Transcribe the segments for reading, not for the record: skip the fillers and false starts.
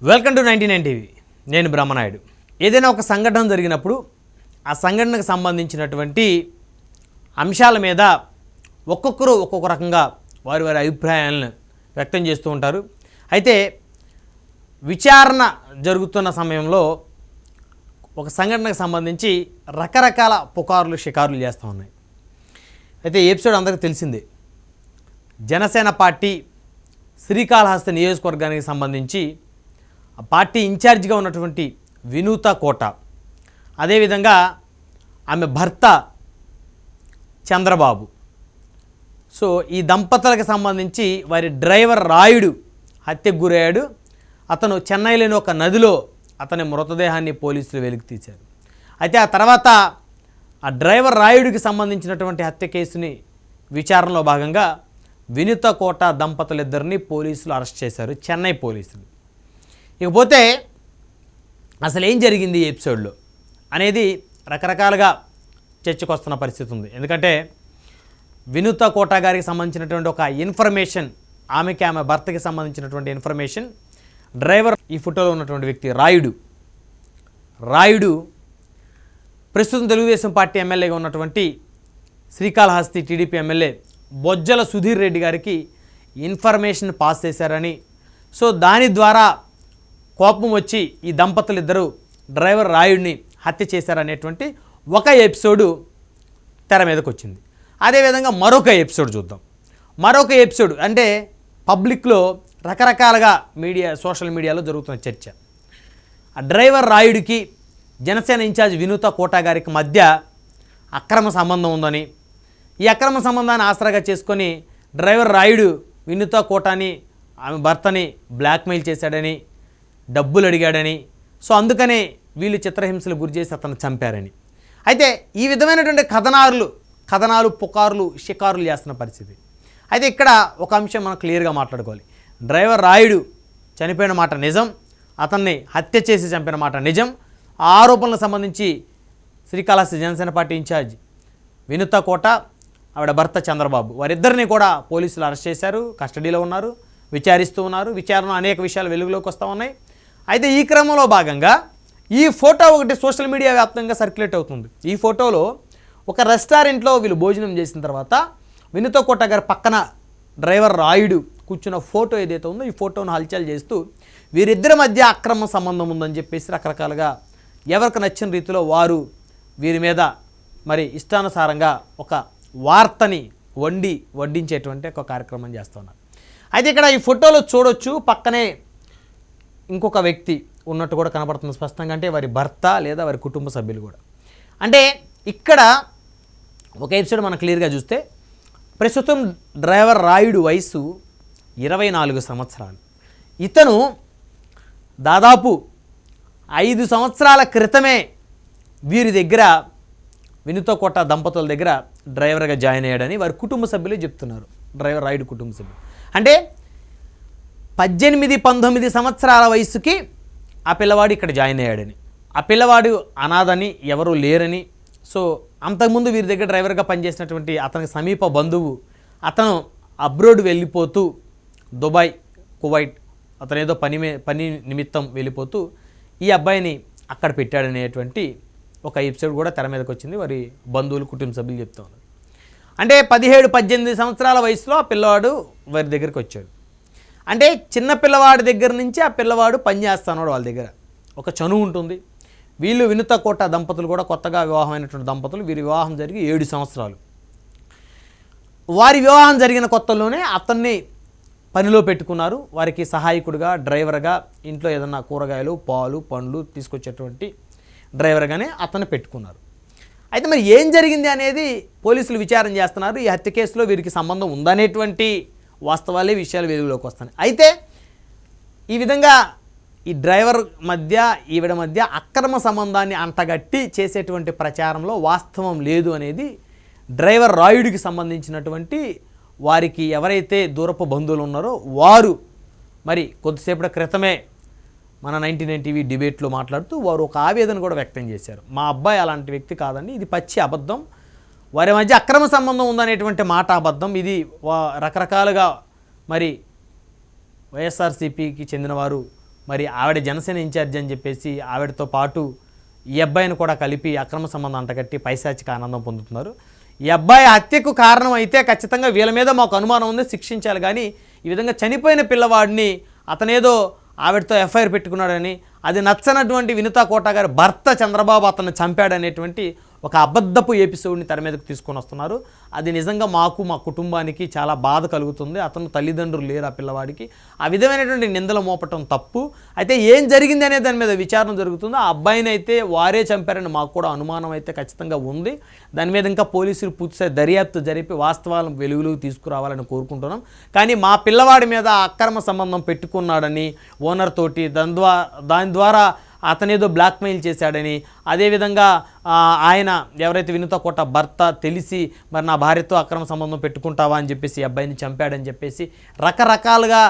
Welcome to 99 TV. నేను బ్రహ్మనాయుడు. ఏదైనా ఒక సంఘటన జరిగినప్పుడు ఆ సంఘటనకు సంబంధించినటువంటి అంశాల మీద ఒక్కొక్కరు ఒక్కొక్క రకంగా వారి వారి అభిప్రాయాలను వ్యక్తం చేస్తూ ఉంటారు. అయితే విచారణ జరుగుతున్న సమయంలో ఒక సంఘటనకు సంబంధించి రకరకాల పుకార్లు షికారులు చేస్తూ ఉన్నాయి. అయితే ఎపిసోడ్ అందరికీ తెలిసిందే. జనసేన పార్టీ శ్రీకాళహస్తి నియోజకవర్గానికి సంబంధించి ఆ పార్టీ ఇన్ఛార్జిగా ఉన్నటువంటి వినూత కోట, అదేవిధంగా ఆమె భర్త చంద్రబాబు, సో ఈ దంపతులకు సంబంధించి వారి డ్రైవర్ రాయుడు హత్యకు గురయ్యాడు. అతను చెన్నైలోని ఒక నదిలో అతని మృతదేహాన్ని పోలీసులు వెలికి తీశారు. అయితే ఆ తర్వాత ఆ డ్రైవర్ రాయుడికి సంబంధించినటువంటి హత్య కేసుని విచారణలో భాగంగా వినూత కోట దంపతులిద్దరిని పోలీసులు అరెస్ట్ చేశారు, చెన్నై పోలీసులు. ఇకపోతే అసలు ఏం జరిగింది ఈ ఎపిసోడ్లో అనేది రకరకాలుగా చర్చకు వస్తున్న పరిస్థితి ఉంది. ఎందుకంటే వినూత కోట గారికి సంబంధించినటువంటి ఒక ఇన్ఫర్మేషన్, ఆమె భర్తకి సంబంధించినటువంటి ఇన్ఫర్మేషన్ డ్రైవర్, ఈ ఫోటోలో ఉన్నటువంటి వ్యక్తి రాయుడు ప్రస్తుతం తెలుగుదేశం పార్టీ ఎమ్మెల్యేగా ఉన్నటువంటి శ్రీకాళహస్తి టీడీపీ ఎమ్మెల్యే బొజ్జల సుధీర్ రెడ్డి గారికి ఇన్ఫర్మేషన్ పాస్ చేశారని, సో దాని ద్వారా కోపం వచ్చి ఈ దంపతులిద్దరూ డ్రైవర్ రాయుడిని హత్య చేశారనేటువంటి ఒక ఎపిసోడు తెర మీదకి వచ్చింది. అదేవిధంగా మరొక ఎపిసోడ్ చూద్దాం. మరొక ఎపిసోడ్ అంటే పబ్లిక్లో రకరకాలుగా సోషల్ మీడియాలో జరుగుతున్న చర్చ. ఆ డ్రైవర్ రాయుడికి జనసేన ఇన్ఛార్జ్ వినూత కోట గారికి మధ్య అక్రమ సంబంధం ఉందని, ఈ అక్రమ సంబంధాన్ని ఆసరాగా చేసుకొని డ్రైవర్ రాయుడు వినూత కోటని, ఆమె భర్తని బ్లాక్మెయిల్ చేశాడని, డబ్బులు అడిగాడని, సో అందుకనే వీళ్ళు చిత్రహింసలు గురి చేసి అతను చంపారని. అయితే ఈ విధమైనటువంటి కథనాలు పుకార్లు షికారులు చేస్తున్న పరిస్థితి. అయితే ఇక్కడ ఒక అంశం మనం క్లియర్గా మాట్లాడుకోవాలి. డ్రైవర్ రాయుడు చనిపోయిన మాట నిజం, అతన్ని హత్య చేసి చంపిన మాట నిజం. ఆ ఆరోపణలకు సంబంధించి శ్రీకాళహస్తి జనసేన పార్టీ ఇన్ఛార్జ్ వినూత కోట, ఆవిడ భర్త చంద్రబాబు, వారిద్దరిని కూడా పోలీసులు అరెస్ట్ చేశారు, కస్టడీలో ఉన్నారు, విచారిస్తూ ఉన్నారు. విచారణ అనేక విషయాలు వెలుగులోకి వస్తూ ఉన్నాయి. అయితే ఈ క్రమంలో భాగంగా ఈ ఫోటో ఒకటి సోషల్ మీడియా వ్యాప్తంగా సర్క్యులేట్ అవుతుంది. ఈ ఫోటోలో ఒక రెస్టారెంట్లో వీళ్ళు భోజనం చేసిన తర్వాత వినూత కోట గారి పక్కన డ్రైవర్ రాయుడు కూర్చున్న ఫోటో ఏదైతే ఉందో ఈ ఫోటోను హల్చల్ చేస్తూ వీరిద్దరి మధ్య అక్రమ సంబంధం ఉందని చెప్పేసి రకరకాలుగా ఎవరికి నచ్చిన రీతిలో వారు వీరి మీద మరి ఇష్టానుసారంగా ఒక వార్తని వడ్డించేటువంటి ఒక కార్యక్రమం చేస్తున్నారు. అయితే ఇక్కడ ఈ ఫోటోలో చూడొచ్చు, పక్కనే ఇంకొక వ్యక్తి ఉన్నట్టు కూడా కనబడుతుంది స్పష్టంగా, అంటే వారి భర్త లేదా వారి కుటుంబ సభ్యులు కూడా. అంటే ఇక్కడ ఒక ఎపిసోడ్ మనం క్లియర్గా చూస్తే ప్రస్తుతం డ్రైవర్ రాయుడు వయసు 24 సంవత్సరాలు. ఇతను దాదాపు 5 సంవత్సరాల క్రితమే వీరి దగ్గర వినూత కోట దంపతుల దగ్గర డ్రైవర్గా జాయిన్ అయ్యాడని వారి కుటుంబ సభ్యులు చెప్తున్నారు. డ్రైవర్ రాయుడు కుటుంబ సభ్యులు అంటే 18-19 సంవత్సరాల వయసుకి ఆ పిల్లవాడు ఇక్కడ జాయిన్ అయ్యాడని, ఆ పిల్లవాడు అనాథని, ఎవరూ లేరని, సో అంతకుముందు వీరి దగ్గర డ్రైవర్గా పనిచేసినటువంటి అతనికి సమీప బంధువు అతను అబ్రోడ్ వెళ్ళిపోతూ దుబాయ్, కువైట్ అతను ఏదో పని నిమిత్తం వెళ్ళిపోతూ ఈ అబ్బాయిని అక్కడ పెట్టాడనేటువంటి ఒక ఎపిసోడ్ కూడా తెర మీదకి వచ్చింది. వారి బంధువులు, కుటుంబ సభ్యులు చెప్తూ ఉన్నారు. అంటే 17-18 సంవత్సరాల వయసులో ఆ పిల్లవాడు వారి దగ్గరికి వచ్చాడు. అంటే చిన్న పిల్లవాడి దగ్గర నుంచి ఆ పిల్లవాడు పనిచేస్తున్నాడు. వాళ్ళ దగ్గర ఒక చనువు ఉంటుంది. వీళ్ళు వినూత కోట దంపతులు కూడా కొత్తగా వివాహమైనటువంటి దంపతులు. వీరి వివాహం జరిగి 7 సంవత్సరాలు. వారి వివాహం జరిగిన కొత్తలోనే అతన్ని పనిలో పెట్టుకున్నారు. వారికి సహాయకుడిగా, డ్రైవర్గా, ఇంట్లో ఏదన్నా కూరగాయలు, పాలు, పండ్లు తీసుకొచ్చేటువంటి డ్రైవర్గానే అతన్ని పెట్టుకున్నారు. అయితే మరి ఏం జరిగింది అనేది పోలీసులు విచారణ చేస్తున్నారు. ఈ హత్య కేసులో వీరికి సంబంధం ఉందనేటువంటి వాస్తవాలే విషయాలు వెలుగులోకి వస్తున్నాయి. అయితే ఈ విధంగా ఈ డ్రైవర్ మధ్య ఈవిడ మధ్య అక్రమ సంబంధాన్ని అంటగట్టి చేసేటువంటి ప్రచారంలో వాస్తవం లేదు అనేది డ్రైవర్ రాయుడికి సంబంధించినటువంటి వారికి ఎవరైతే దూరపు బంధువులు ఉన్నారో వారు మరి కొద్దిసేపటి క్రితమే మన 99 టీవీ డిబేట్లో మాట్లాడుతూ వారు ఒక ఆవేదన కూడా వ్యక్తం చేశారు. మా అబ్బాయి అలాంటి వ్యక్తి కాదండి, ఇది పచ్చి అబద్ధం, వారి మధ్య అక్రమ సంబంధం ఉందనేటువంటి మాట అబద్ధం. ఇది రకరకాలుగా మరి వైఎస్ఆర్సీపీకి చెందినవారు మరి ఆవిడ జనసేన ఇన్ఛార్జ్ అని చెప్పేసి ఆవిడతో పాటు ఈ అబ్బాయిని కూడా కలిపి అక్రమ సంబంధం అంటగట్టి పైశాచిక ఆనందం పొందుతున్నారు. ఈ అబ్బాయి హత్యకు కారణం అయితే ఖచ్చితంగా వీళ్ళ మీద మాకు అనుమానం ఉంది, శిక్షించాలి. కానీ ఈ విధంగా చనిపోయిన పిల్లవాడిని అతనేదో ఆవిడతో ఎఫ్ఐఆర్ పెట్టుకున్నాడని, అది నచ్చనటువంటి వినుతా కోట గారి భర్త చంద్రబాబు అతన్ని చంపాడనేటువంటి ఒక అబద్ధపు ఎపిసోడ్ని తెర మీదకు తీసుకొని వస్తున్నారు. అది నిజంగా మాకు, మా కుటుంబానికి చాలా బాధ కలుగుతుంది. అతను తల్లిదండ్రులు లేరు ఆ పిల్లవాడికి. ఆ విధమైనటువంటి నిందలు మోపటం తప్పు. అయితే ఏం జరిగింది అనే దాని మీద విచారణ జరుగుతుంది. ఆ అబ్బాయిని అయితే వారే చంపారని మాకు కూడా అనుమానం అయితే ఖచ్చితంగా ఉంది. దాని మీద ఇంకా పోలీసులు పూర్తిస్థాయి దర్యాప్తు జరిపి వాస్తవాలను వెలుగులోకి తీసుకురావాలని కోరుకుంటున్నాం. కానీ మా పిల్లవాడి మీద అక్రమ సంబంధం పెట్టుకున్నాడని ఓనర్ తోటి దాని ద్వారా అతనేదో బ్లాక్మెయిల్ చేశాడని, అదేవిధంగా ఆయన ఎవరైతే వినుతా కోట భర్త తెలిసి మరి నా భార్యతో అక్రమ సంబంధం పెట్టుకుంటావా అని చెప్పేసి అబ్బాయిని చంపాడని చెప్పేసి రకరకాలుగా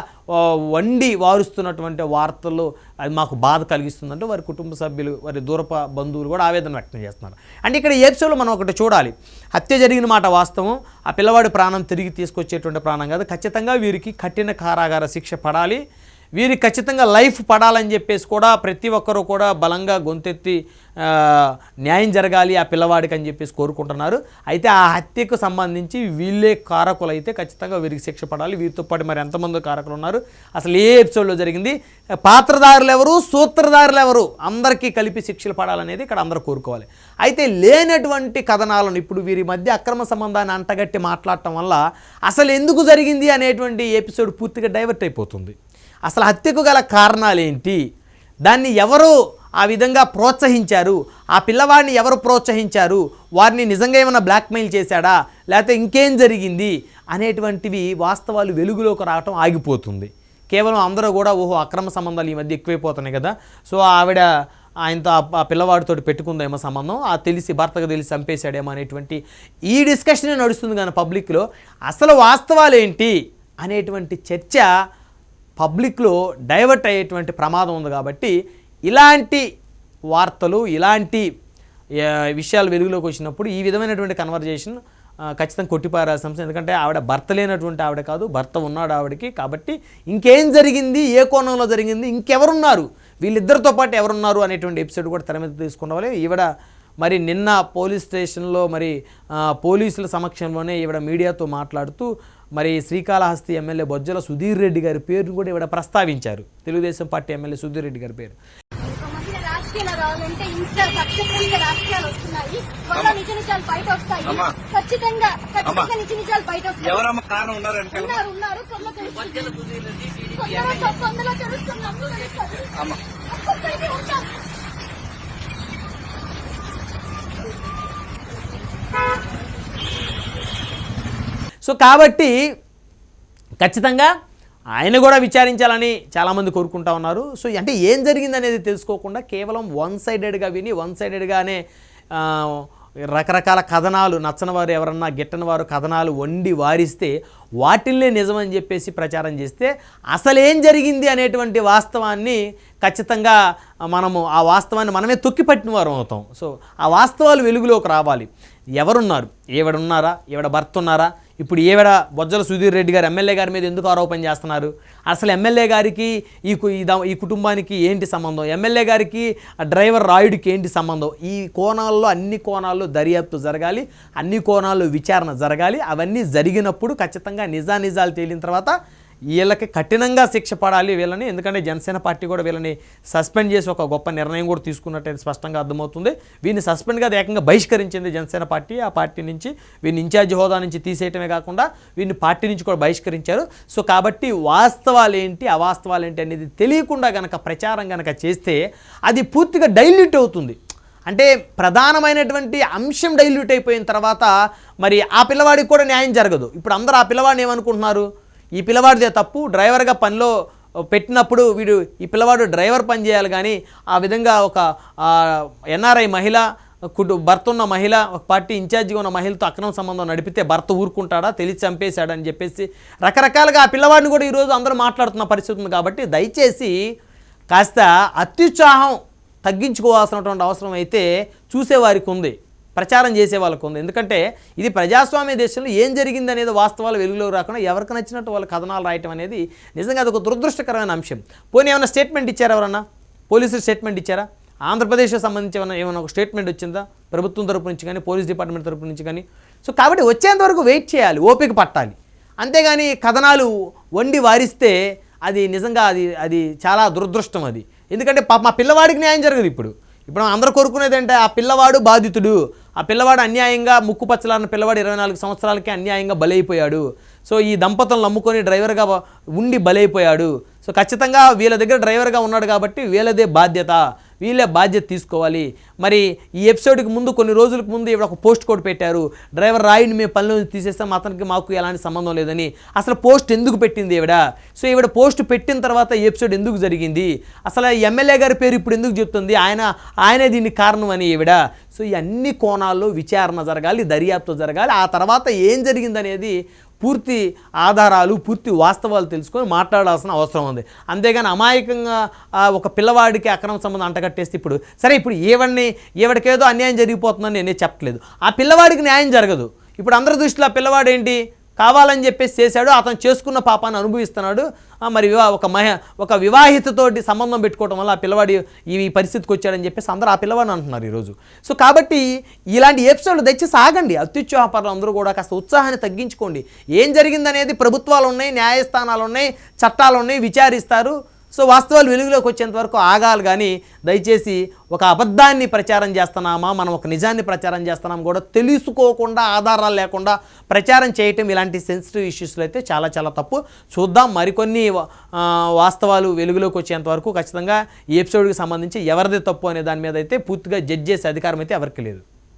వండి వారుస్తున్నటువంటి వార్తలు అది మాకు బాధ కలిగిస్తుందంటే వారి కుటుంబ సభ్యులు, వారి దూరప బంధువులు కూడా ఆవేదన వ్యక్తం చేస్తున్నారు. అంటే ఇక్కడ ఈ ఎపిసోడ్లో మనం ఒకటి చూడాలి. హత్య జరిగిన మాట వాస్తవం, ఆ పిల్లవాడి ప్రాణం తిరిగి తీసుకొచ్చేటువంటి ప్రాణం కాదు. ఖచ్చితంగా వీరికి కఠిన కారాగార శిక్ష పడాలి. వీరికి ఖచ్చితంగా లైఫ్ పడాలని చెప్పేసి కూడా ప్రతి ఒక్కరూ కూడా బలంగా గొంతెత్తి న్యాయం జరగాలి ఆ పిల్లవాడికి అని చెప్పేసి కోరుకుంటున్నారు. అయితే ఆ హత్యకు సంబంధించి వీళ్ళే కారకులు అయితే ఖచ్చితంగా వీరికి శిక్ష పడాలి. వీరితో పాటు మరి ఎంతమంది కారకులు ఉన్నారు, అసలు ఏ ఎపిసోడ్లో జరిగింది, పాత్రధారులు ఎవరు, సూత్రధారులు ఎవరు, అందరికీ కలిపి శిక్షలు పడాలనేది ఇక్కడ అందరూ కోరుకోవాలి. అయితే లేనటువంటి కథనాలను ఇప్పుడు వీరి మధ్య అక్రమ సంబంధాన్ని అంటగట్టి మాట్లాడటం వల్ల అసలు ఎందుకు జరిగింది అనేటువంటి ఎపిసోడ్ పూర్తిగా డైవర్ట్ అయిపోతుంది. అసలు హత్యకు గల కారణాలేంటి, దాన్ని ఎవరు ఆ విధంగా ప్రోత్సహించారు, ఆ పిల్లవాడిని ఎవరు ప్రోత్సహించారు, వారిని నిజంగా ఏమైనా బ్లాక్మెయిల్ చేశాడా, లేకపోతే ఇంకేం జరిగింది అనేటువంటివి వాస్తవాలు వెలుగులోకి రావటం ఆగిపోతుంది. కేవలం అందరూ కూడా ఓహో అక్రమ సంబంధాలు ఈ మధ్య ఎక్కువైపోతున్నాయి కదా, సో ఆవిడ ఆయనతో ఆ పిల్లవాడితో పెట్టుకుందేమో సంబంధం, ఆ తెలిసి భర్తకు తెలిసి చంపేశాడేమో అనేటువంటి ఈ డిస్కషనే నడుస్తుంది. కానీ పబ్లిక్లో అసలు వాస్తవాలు ఏంటి అనేటువంటి చర్చ పబ్లిక్లో డైవర్ట్ అయ్యేటువంటి ప్రమాదం ఉంది. కాబట్టి ఇలాంటి వార్తలు, ఇలాంటి విషయాలు వెలుగులోకి వచ్చినప్పుడు ఈ విధమైనటువంటి కన్వర్జేషన్ ఖచ్చితంగా కొట్టిపారాల్సిన అంశం. ఎందుకంటే ఆవిడ భర్త లేనటువంటి ఆవిడ కాదు, భర్త ఉన్నాడు ఆవిడకి. కాబట్టి ఇంకేం జరిగింది, ఏ కోణంలో జరిగింది, ఇంకెవరున్నారు, వీళ్ళిద్దరితో పాటు ఎవరున్నారు అనేటువంటి ఎపిసోడ్ కూడా తెర మీద తీసుకురావాలి. ఈవిడ మరి నిన్న పోలీస్ స్టేషన్లో మరి పోలీసుల సమక్షంలోనే ఈవిడ మీడియాతో మాట్లాడుతూ మరి శ్రీకాళహస్తి ఎమ్మెల్యే బొజ్జల సుధీర్ రెడ్డి గారి పేరును కూడా ఈవిడ ప్రస్తావించారు. తెలుగుదేశం పార్టీ ఎమ్మెల్యే సుధీర్ రెడ్డి గారి పేరు. సో కాబట్టి ఖచ్చితంగా ఆయన కూడా విచారించాలని చాలామంది కోరుకుంటా ఉన్నారు. సో అంటే ఏం జరిగింది అనేది తెలుసుకోకుండా కేవలం వన్ సైడెడ్గా విని వన్ సైడెడ్గానే రకరకాల కథనాలు, నచ్చని వారు ఎవరన్నా గిట్టని వారు కథనాలు వండి వారిస్తే వాటిల్నే నిజమని చెప్పేసి ప్రచారం చేస్తే అసలు ఏం జరిగింది అనేటువంటి వాస్తవాన్ని ఖచ్చితంగా మనము ఆ వాస్తవాన్ని మనమే తొక్కిపట్టిన వారు అవుతాం. సో ఆ వాస్తవాలు వెలుగులోకి రావాలి. ఎవరున్నారు, ఈవిడ భర్త ఉన్నారా, ఇప్పుడు ఈవిడ బొజ్జల సుధీర్ రెడ్డి గారు ఎమ్మెల్యే గారి మీద ఎందుకు ఆరోపణ చేస్తున్నారు, అసలు ఎమ్మెల్యే గారికి ఈ కుటుంబానికి ఏంటి సంబంధం, ఎమ్మెల్యే గారికి డ్రైవర్ రాయుడికి ఏంటి సంబంధం, ఈ కోణాల్లో అన్ని కోణాల్లో దర్యాప్తు జరగాలి, అన్ని కోణాల్లో విచారణ జరగాలి. అవన్నీ జరిగినప్పుడు ఖచ్చితంగా నిజాలు తేలిన తర్వాత వీళ్ళకి కఠినంగా శిక్ష పడాలి వీళ్ళని. ఎందుకంటే జనసేన పార్టీ కూడా వీళ్ళని సస్పెండ్ చేసి ఒక గొప్ప నిర్ణయం కూడా తీసుకున్నట్టు స్పష్టంగా అర్థమవుతుంది. వీరిని సస్పెండ్ కాదు, ఏకంగా బహిష్కరించింది జనసేన పార్టీ. ఆ పార్టీ నుంచి వీరిని ఇన్ఛార్జ్ హోదా నుంచి తీసేయటమే కాకుండా వీరిని పార్టీ నుంచి కూడా బహిష్కరించారు. సో కాబట్టి వాస్తవాలు ఏంటి, అవాస్తవాలు ఏంటి అనేది తెలియకుండా కనుక ప్రచారం కనుక చేస్తే అది పూర్తిగా డైల్యూట్ అవుతుంది. అంటే ప్రధానమైనటువంటి అంశం డైల్యూట్ అయిపోయిన తర్వాత మరి ఆ పిల్లవాడికి కూడా న్యాయం జరగదు. ఇప్పుడు అందరూ ఆ పిల్లవాడిని ఏమనుకుంటున్నారు, ఈ పిల్లవాడిదే తప్పు, డ్రైవర్గా పనిలో పెట్టినప్పుడు ఈ పిల్లవాడు డ్రైవర్ పని చేయాలి. కానీ ఆ విధంగా ఒక ఎన్ఆర్ఐ మహిళ, భర్త ఉన్న మహిళ, ఒక పార్టీ ఇన్ఛార్జిగా ఉన్న మహిళతో అక్రమ సంబంధం నడిపితే భర్త ఊరుకుంటాడా, తెలిసి చంపేశాడని చెప్పేసి రకరకాలుగా ఆ పిల్లవాడిని కూడా ఈరోజు అందరూ మాట్లాడుతున్న పరిస్థితి ఉంది. కాబట్టి దయచేసి కాస్త అత్యుత్సాహం తగ్గించుకోవాల్సినటువంటి అవసరం అయితే చూసేవారికి ఉంది. ప్రచారం చేసే వాళ్ళకు ఉంది. ఎందుకంటే ఇది ప్రజాస్వామ్య దేశంలో ఏం జరిగింది అనేది వాస్తవాలు వెలుగులోకి రాకుండా ఎవరికి నచ్చినట్టు వాళ్ళ కథనాలు రాయటం అనేది నిజంగా అదొక దురదృష్టకరమైన అంశం. పోనీ ఏమైనా స్టేట్మెంట్ ఇచ్చారా ఎవరన్నా? పోలీసులు స్టేట్మెంట్ ఇచ్చారా? ఆంధ్రప్రదేశ్కి సంబంధించి ఏమైనా ఒక స్టేట్మెంట్ వచ్చిందా ప్రభుత్వం తరపు నుంచి కానీ పోలీస్ డిపార్ట్మెంట్ తరపు నుంచి కానీ? సో కాబట్టి వచ్చేంత వరకు వెయిట్ చేయాలి, ఓపిక పట్టాలి. అంతేగాని కథనాలు వండి వారిస్తే అది నిజంగా అది చాలా దురదృష్టం అది. ఎందుకంటే మా పిల్లవాడికి న్యాయం జరగదు. ఇప్పుడు అందరూ కోరుకునేది అంటే ఆ పిల్లవాడు బాధితుడు, ఆ పిల్లవాడు అన్యాయంగా ముక్కుపచ్చలాన్న పిల్లవాడు 24 సంవత్సరాలకే అన్యాయంగా బలైపోయాడు. సో ఈ దంపతులను నమ్ముకొని డ్రైవర్గా ఉండి బలైపోయాడు. సో ఖచ్చితంగా వీళ్ళ దగ్గర డ్రైవర్గా ఉన్నాడు కాబట్టి వీళ్ళదే బాధ్యత, వీళ్ళే బాధ్యత తీసుకోవాలి. మరి ఈ ఎపిసోడ్కి ముందు కొన్ని రోజులకు ముందు ఇవిడ ఒక పోస్ట్ కూడా పెట్టారు, డ్రైవర్ రాయిని మేము పనిలో తీసేస్తాం, అతనికి మాకు ఎలాంటి సంబంధం లేదని. అసలు పోస్ట్ ఎందుకు పెట్టింది ఈవిడ? సో ఈవిడ పోస్ట్ పెట్టిన తర్వాత ఈ ఎపిసోడ్ ఎందుకు జరిగింది? అసలు ఎమ్మెల్యే గారి పేరు ఇప్పుడు ఎందుకు చెప్తుంది? ఆయనే దీనికి కారణం అని ఈవిడ. సో ఈ అన్ని కోణాల్లో విచారణ జరగాలి, దర్యాప్తు జరగాలి. ఆ తర్వాత ఏం జరిగిందనేది పూర్తి ఆధారాలు, పూర్తి వాస్తవాలు తెలుసుకొని మాట్లాడాల్సిన అవసరం ఉంది. అంతేగాని అమాయకంగా ఒక పిల్లవాడికి అక్రమ సంబంధం అంటగట్టేస్తే ఇప్పుడు ఈవిడకేదో అన్యాయం జరిగిపోతుందని నేనే చెప్పట్లేదు. ఆ పిల్లవాడికి న్యాయం జరగదు. ఇప్పుడు అందరి దృష్టిలో ఆ పిల్లవాడు ఏంటి, కావాలని చెప్పేసి చేశాడు, అతను చేసుకున్న పాపాన్ని అనుభవిస్తున్నాడు. మరి ఒక వివాహితతోటి సంబంధం పెట్టుకోవడం వల్ల ఆ పిల్లవాడు ఈ పరిస్థితికి వచ్చాడని చెప్పేసి అందరూ ఆ పిల్లవాడిని అంటున్నారు ఈరోజు. సో కాబట్టి ఇలాంటి ఎపిసోడ్లు దయచేసి ఆగండి. అత్యుత్సాహపరులు అందరూ కూడా కాస్త ఉత్సాహాన్ని తగ్గించుకోండి. ఏం జరిగిందనేది ప్రభుత్వాలు ఉన్నాయి, న్యాయస్థానాలు ఉన్నాయి, చట్టాలు ఉన్నాయి, విచారిస్తారు. సో వాస్తవాలు వెలుగులోకి వచ్చేంత వరకు ఆగాలి. కానీ దయచేసి ఒక అబద్ధాన్ని ప్రచారం చేస్తున్నామా, మనం ఒక నిజాన్ని ప్రచారం చేస్తున్నామా కూడా తెలుసుకోకుండా, ఆధారాలు లేకుండా ప్రచారం చేయటం ఇలాంటి సెన్సిటివ్ ఇష్యూస్లో అయితే చాలా చాలా తప్పు. చూద్దాం మరికొన్ని వాస్తవాలు వెలుగులోకి వచ్చేంత వరకు. ఖచ్చితంగా ఈ ఎపిసోడ్కి సంబంధించి ఎవరిదే తప్పు అనే దాని మీద అయితే పూర్తిగా జడ్జ్ చేసే అధికారం అయితే ఎవరికి లేదు.